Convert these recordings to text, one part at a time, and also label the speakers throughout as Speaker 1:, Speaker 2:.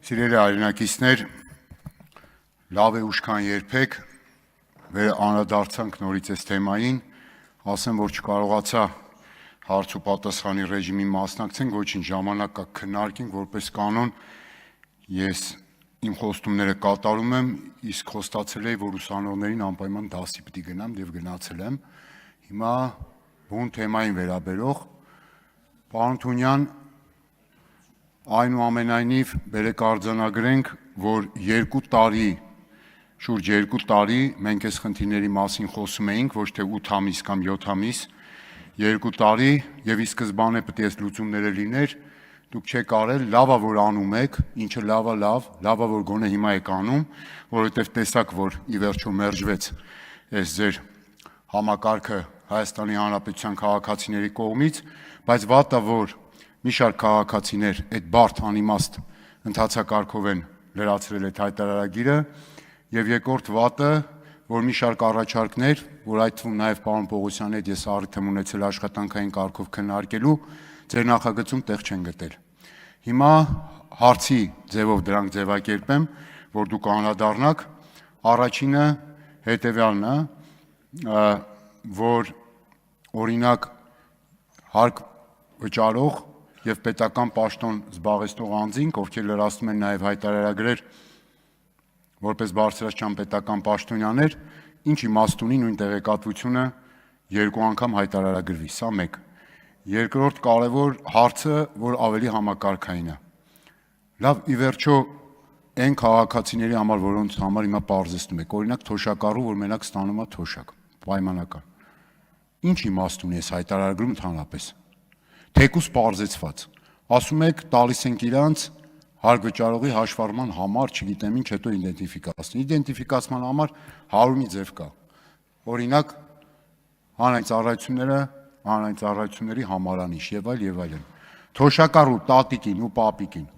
Speaker 1: Սիրելի հայրենակիցներ, լավ է ուշքան երբեք, անդրադարձանք նորից այս թեմային, ասեմ, որ չկարողացա հարց ու պատասխանի ռեժիմին մասնակցենք, ոչինչ ժամանակ կա քննարկենք, որպես կանոն ես իմ խոստումները կատարում եմ, իսկ խոստացել էի, որ ուսանողներին անպայման դասի պիտի գնամ եւ գնացել եմ։ Հիմա բուն թեմային վերաբերող պարոն Թունյան, այնուամենայնիվ բերեք արձանագրենք, որ շուրջ 2 տարի մենք այս խնդիրների մասին խոսում էինք, ոչ թե 8 ամիս կամ 7 ամիս, 2 տարի եւ ի սկզբանե պետք է այս լուծումները լիներ, դուք չեք արել, լավա որ անում եք, ինչը լավա որ գոնե հիմա եք անում, որովհետեւ տեսակ որ ի վերջո մերժվեց այս ձեր համակարգը Հայաստանի Հանրապետության քաղաքացիների կողմից, բայց վատա որ մի շարք քաղաքացիներ այդ բարդ անիմաստ ընթացակարգով են լրացրել այդ հայտարարագիրը եւ երկրորդ վատը, որ մի շարք առաջարկներ, որ այդ թվում նաեւ պարոն Պողոսյանի հետ ես առիթ եմ ունեցել աշխատանքային կարգով քննարկելու, ձեր նախագծում տեղ չեն գտել։ Հիմա հարցի ձևով դրանք ձևակերպեմ, որ դուք անդրադառնաք, առաջինը հետեւյալն է, որ օրինակ հարկ վճարող եւ պետական պաշտոն զբաղեցնող անձինք, ովքեր լրացնում են նաեւ հայտարարագրեր որպես բարձրաստիճան պետական պաշտոնյաներ, ինչ իմաստ ունի նույն տեղեկատվությունը 2 անգամ հայտարարագրվի, սա մեկ։ Երկրորդ կարևոր հարցը, որ ավելի համակարգային է։ Լավ, ի վերջո այն քաղաքացիների համար, որոնց համար հիմա պարզեցնում եք, օրինակ թոշակառու, որ մենակ ստանում է թոշակ, պայմանական։ Ինչ իմաստ ունի այս հայտարարագրում ընդհանրապես։ Թեկուզ պարզեցված, ասում եք տալիս ենք իրանց հարկ վճարողի հաշվառման համար, չգիտեմ ինչ, հետո իդենտիֆիկացման համար 100-ի ձև կա, օրինակ հանրային ծառայությունների համարանիշ եւ այլն, թոշակառու տատիկին ու պապիկին,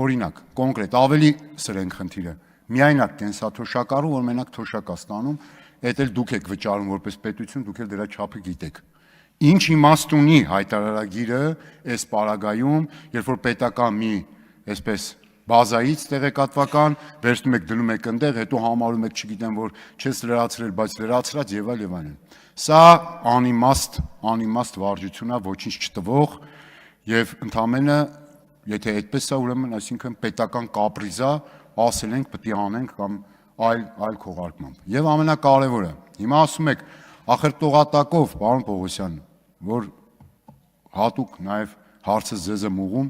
Speaker 1: օրինակ, կոնկրետ, ավելի սրենք խնդիրը, միայնակ կենսաթոշակառու, որ մենակ թոշակ է ստանում, այդ էլ դուք եք վճարում որպես պետություն, դուք էլ դրա չափը գիտեք։ Ինչ իմաստ ունի հայտարարագիրը այս պարագայում, երբ որ պետական մի այսպես բազայից տեղեկատվական վերցնում եք դնում եք այնտեղ, հետո համարում եք, չգիտեմ որ չես լրացրել, բայց լրացրած եւ այլն։ Սա անիմաստ վարժություն է, ոչինչ չտվող եւ ընդամենը եթե այդպես է, ուրեմն այսինքն պետական կապրիզա, ասել ենք պետք է անենք կամ այլ քողարկմամբ։ Եվ ամենակարևորը, հիմա ասում եք, ախր տողատակով, պարոն Պողոսյան, որ հատուկ նաև հարցը ձեզ եմ ուղում,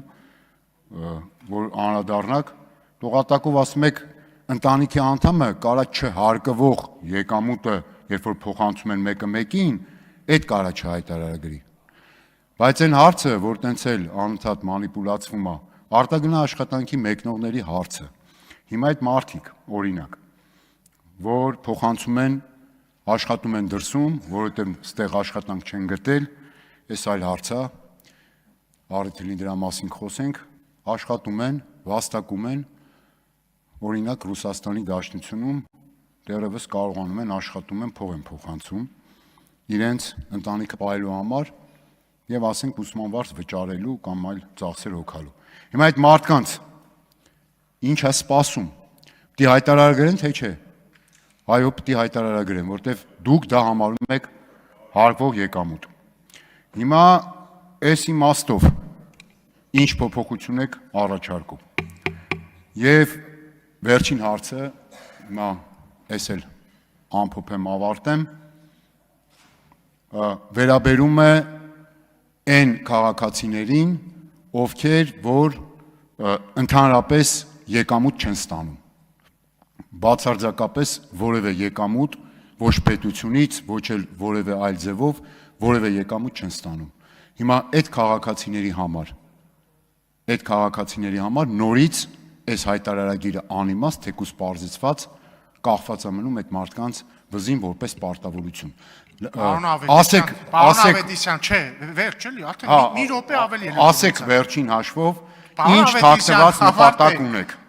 Speaker 1: որ անդրադառնաք, տողատակով ասում եք, ընտանիքի անդամը կարա չհարկվող եկամուտը, երբ որ փոխանցում են մեկը մեկին, այդ կարա չհայտարարագրի։ Բայց այն հարցը, որ տենց էլ անընդհատ մանիպուլացվում է, արտագնա աշխատանքի մեկնողների հարցը։ Հիմա այդ մարդիկ, օրինակ, որ փոխանցում են աշխատում են դրսում, որովհետև ստեղ աշխատանք չեն գտել, այս այլ հարց է, առիթ լինի դրա մասին խոսենք, աշխատում են, վաստակում են, օրինակ Ռուսաստանի Դաշնությունում դեռևս կարողանում են աշխատում են, փող են փոխանցում, իրենց ընտանիքը պահելու համար եւ ասենք ուսմանվարձ վճարելու կամ այլ ծախսեր հոգալու։ Հիմա այդ մարդկանց ինչ է սպասում, պիտի հայտարարագրեն թե չէ։ Այո, պիտի հայտարարագրեն, որտեվ դուք դա համարում եք հարկվող եկամուտ։ Հիմա այս իմաստով ինչ փոփոխություն եք առաջարկում։ Եվ վերջին հարցը, հիմա ես էլ ամփոփ եմ ավարտեմ, վերաբերում է այն քաղաքացիներին, ովքեր որ ընդհանրապես եկամուտ չեն ստանում։ Բացարձակապես որևէ եկամուտ ոչ պետությունից, ոչ էլ որևէ այլ ձևով որևէ եկամուտ չեն ստանում։ Հիմա այդ քաղաքացիների համար նորից այս հայտարարագիրը անիմաստ թեկուզ պարզեցված կախված է մնում այդ մարդկանց վզին որպես պարտավորություն։
Speaker 2: Պարոն Ավետիսյան, չէ, վերջ էլի, մի րոպե ավելի։
Speaker 1: Ասեք վերջին հաշվով ինչ թաքցված նպատակ ունեք։